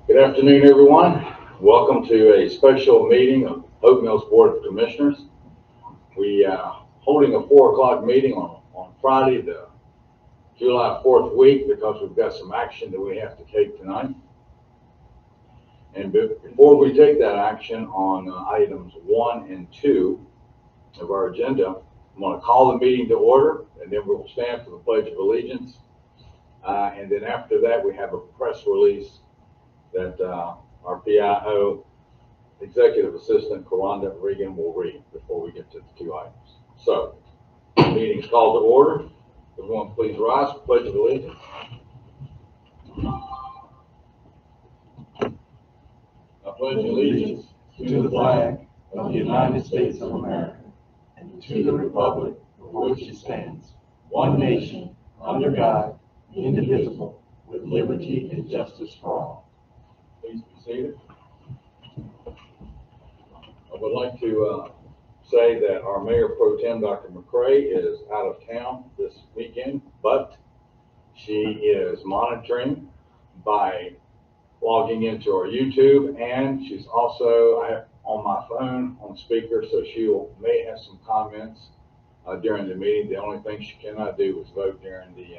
Good afternoon, everyone. Welcome to a special meeting of Hope Mills Board of Commissioners. We are holding a 4 o'clock meeting on Friday, the July 4th week, because we've got some action that we have to take tonight. And before we take that action on items 1 and 2 of our agenda, I'm going to call the meeting to order, and then we'll stand for the Pledge of Allegiance. And then after that, we have a press release that our PIO Executive Assistant, Karonda Regan, will read before we get to the 2 items. So, the meeting's called to order. Everyone please rise for Pledge of Allegiance. I pledge allegiance to the flag of the United States of America and to the republic for which it stands, one nation, under God, indivisible, with liberty and justice for all. Please be seated. I would like to say that our Mayor Pro Tem, Dr. McCray, is out of town this weekend, but she is monitoring by logging into our YouTube, and she's also on my phone on speaker, so she may have some comments during the meeting. The only thing she cannot do is vote during the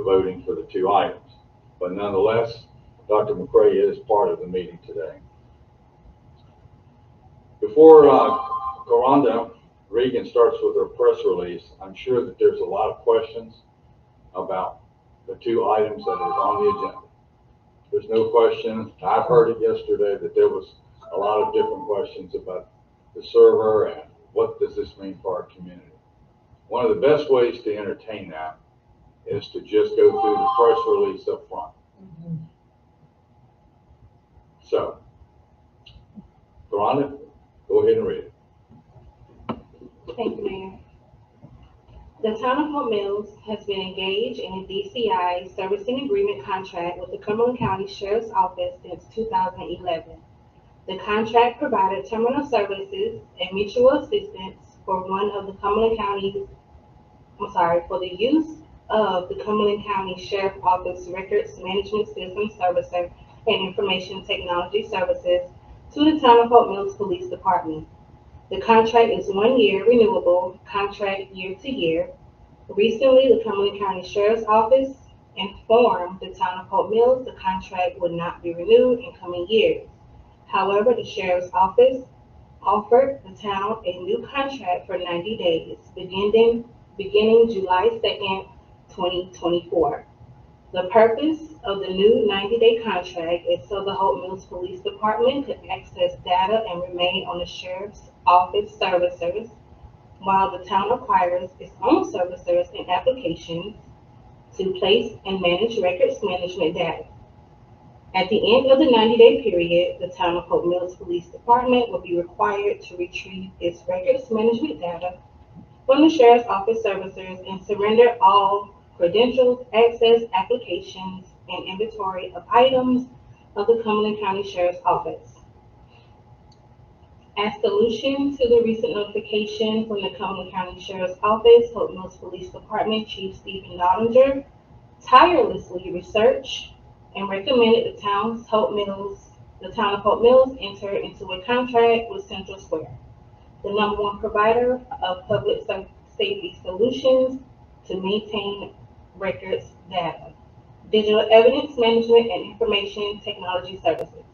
voting for the 2 items. But nonetheless, Dr. McCray is part of the meeting today. Before Karonda Regan starts with her press release, I'm sure that there's a lot of questions about the 2 items that is on the agenda. There's no question, I've heard it yesterday, that there was a lot of different questions about the server and what does this mean for our community. One of the best ways to entertain that is to just go through the press release up front. So, Karonda, go ahead and read it. Thank you, Mayor. The Town of Hope Mills has been engaged in a DCI servicing agreement contract with the Cumberland County Sheriff's Office since 2011. The contract provided terminal services and mutual assistance for for the use of the Cumberland County Sheriff's Office Records Management System Servicer and Information Technology Services to the Town of Hope Mills Police Department. The contract is 1 year renewable contract year to year. Recently, the Cumberland County Sheriff's Office informed the Town of Hope Mills the contract would not be renewed in coming years. However, the Sheriff's Office offered the town a new contract for 90 days, beginning July 2nd, 2024. The purpose of the new 90-day contract is so the Hope Mills Police Department could access data and remain on the Sheriff's Office servicers, while the town acquires its own servicers and applications to place and manage records management data. At the end of the 90-day period, the Town of Hope Mills Police Department will be required to retrieve its records management data from the Sheriff's Office servicers and surrender all credentials, access, applications, and inventory of items of the Cumberland County Sheriff's Office. As solution to the recent notification from the Cumberland County Sheriff's Office, Hope Mills Police Department Chief Stephen Dollinger tirelessly researched and recommended the town of Hope Mills enter into a contract with Central Square, the #1 provider of public safety solutions to maintain records data, digital evidence management, and information technology services.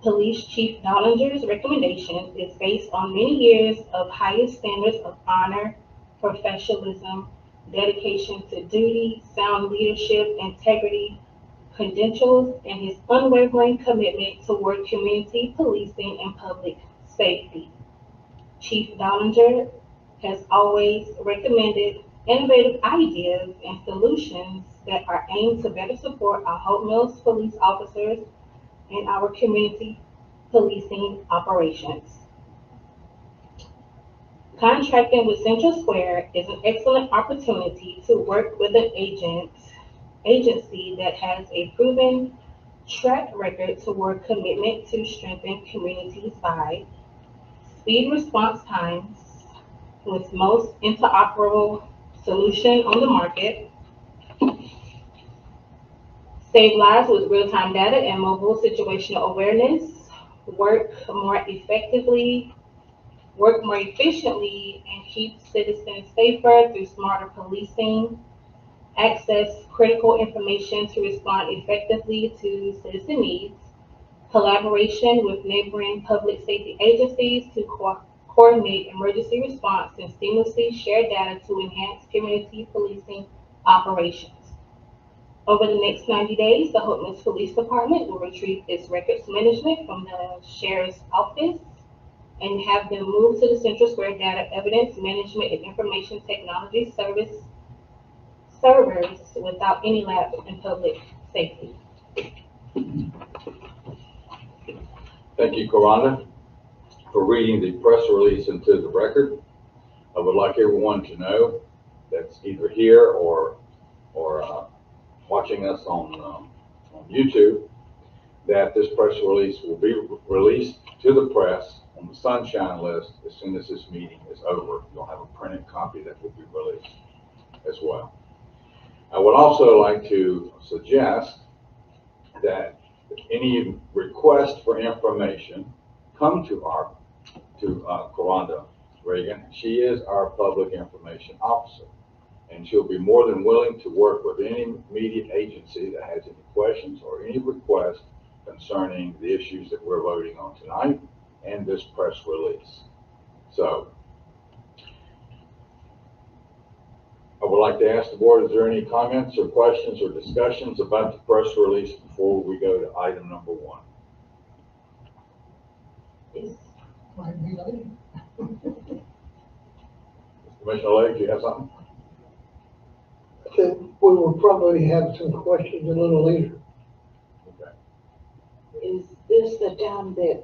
Police Chief Dollinger's recommendation is based on many years of highest standards of honor, professionalism, dedication to duty, sound leadership, integrity, credentials, and his unwavering commitment toward community policing and public safety. Chief Dollinger has always recommended innovative ideas and solutions that are aimed to better support our Hope Mills police officers and our community policing operations. Contracting with Central Square is an excellent opportunity to work with an agency that has a proven track record toward commitment to strengthen communities by speed response times with most interoperable solution on the market, save lives with real-time data and mobile situational awareness, work more efficiently, and keep citizens safer through smarter policing, access critical information to respond effectively to citizen needs, collaboration with neighboring public safety agencies to coordinate emergency response and seamlessly share data to enhance community policing operations. Over the next 90 days, the Hope Mills Police Department will retrieve its records management from the Sheriff's Office and have them moved to the Central Square Data Evidence Management and Information Technology servers without any lapse in public safety. Thank you, Karanda, for reading the press release into the record. I would like everyone to know that's either here or watching us on YouTube that this press release will be released to the press on the Sunshine List as soon as this meeting is over. You'll have a printed copy that will be released as well. I would also like to suggest that any request for information come to Karanda Reagan. She is our public information officer, and she'll be more than willing to work with any immediate agency that has any questions or any requests concerning the issues that we're voting on tonight and this press release. So I would like to ask the board, is there any comments or questions or discussions about the press release before we go to item number 1? Commissioner Lake, do you have something? I think we will probably have some questions a little later. Okay. Is this the time that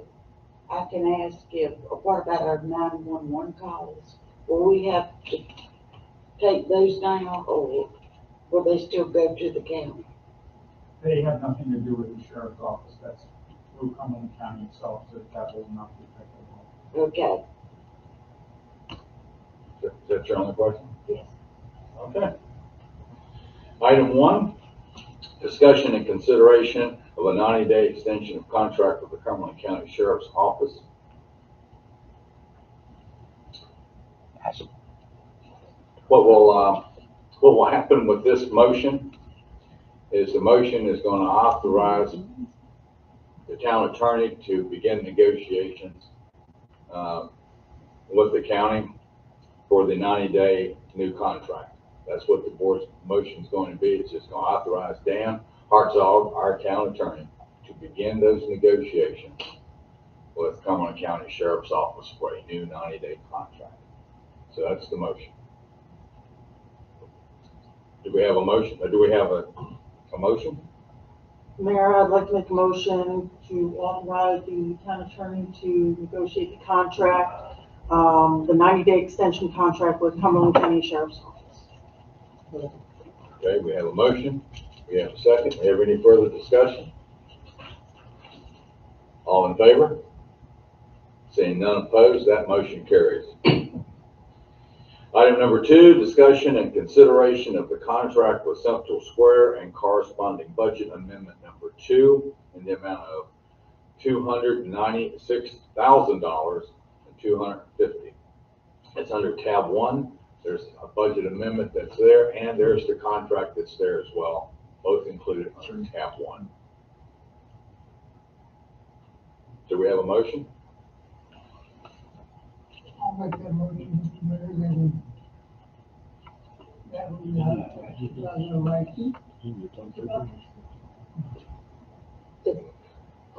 I can ask if, what about our 911 calls? Will we have to take those now, or will they still go to the county? They have nothing to do with the sheriff's office. That's through Cumberland County itself, so that will not be affected. Okay. Is that your only question? Yes. Okay. Item 1, discussion and consideration of a 90-day extension of contract with the Cumberland County Sheriff's Office. What will happen with this motion is the motion is going to authorize the town attorney to begin negotiations with the county for the 90-day new contract. That's what the board's motion is going to be. It's just going to authorize Dan Hartzog, our town attorney, to begin those negotiations with Cumberland County Sheriff's Office for a new 90-day contract. So that's the motion. Do we have a motion? Or do we have a motion? Mayor, I'd like to make a motion to authorize the town attorney to negotiate the contract, the 90-day extension contract with Cumberland County Sheriff's Office. Okay, we have a motion. We have a second. We have any further discussion? All in favor? Seeing none opposed, that motion carries. Item number 2, discussion and consideration of the contract with Central Square and corresponding budget amendment number 2 in the amount of $296,000 and $250. It's under tab 1. There's a budget amendment that's there, and there's the contract that's there as well, both included under tab 1. Do we have a motion? I'll make that motion, Mr. Mayor, that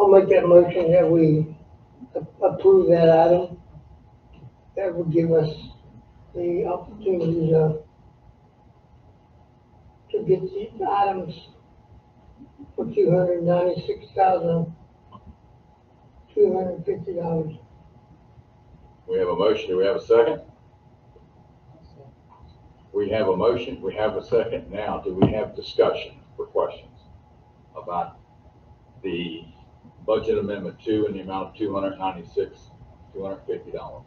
I'll make that motion that we approve that item. That would give us the opportunity to get the items for $296,250. We have a motion. Do we have a second? We have a motion. We have a second. Now, do we have discussion or questions about the budget amendment 2 in the amount of $296,250?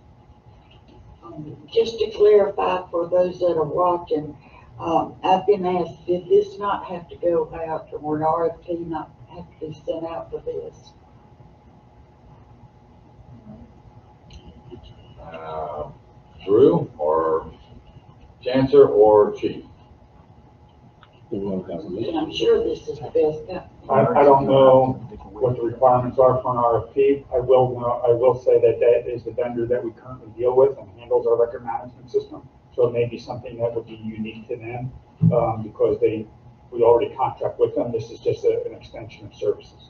Just to clarify for those that are watching, I've been asked, did this not have to go out, or an RFP not have to be sent out for this? Drew or Chancellor or Chief? And I'm sure this is the best. I don't know what the requirements are for an RFP. I will say that that is the vendor that we currently deal with and handles our record management system. So it may be something that would be unique to them, because we already contract with them. This is just an extension of services.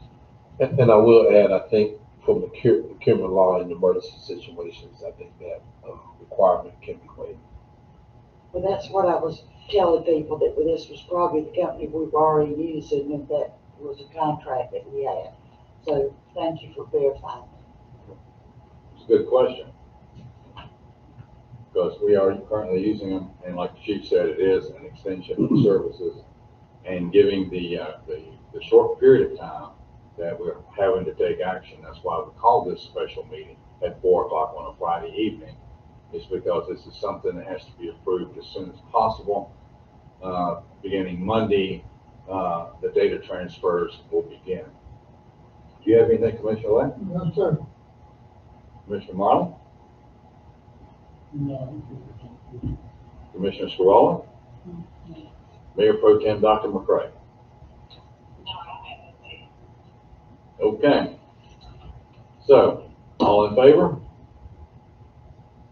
And I will add, I think from the procurement law in emergency situations, I think that requirement can be waived. Well, that's what I was telling people, that this was probably the company we've already used, and that that was a contract that we had. So thank you for verifying. It's a good question. Because we are currently using them, and like the Chief said, it is an extension of services. And giving the short period of time that we're having to take action, that's why we called this special meeting at 4 o'clock on a Friday evening, is because this is something that has to be approved as soon as possible. Beginning Monday, the data transfers will begin. Do you have anything, Commissioner Lane? No, sir. Commissioner Marlin? No. Commissioner Scarola? Mayor Pro Tem Dr. McCray? Okay. So, all in favor?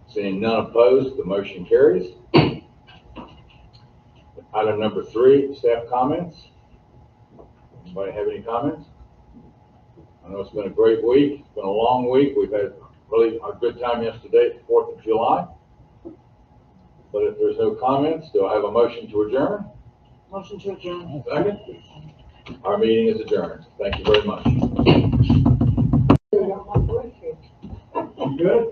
Seeing none opposed, the motion carries. Item number 3, staff comments. Anybody have any comments? I know it's been a great week. It's been a long week. We've had really a good time yesterday, 4th of July. But if there's no comments, do I have a motion to adjourn? Motion to adjourn. Second? Our meeting is adjourned. Thank you very much. You got my question. You good?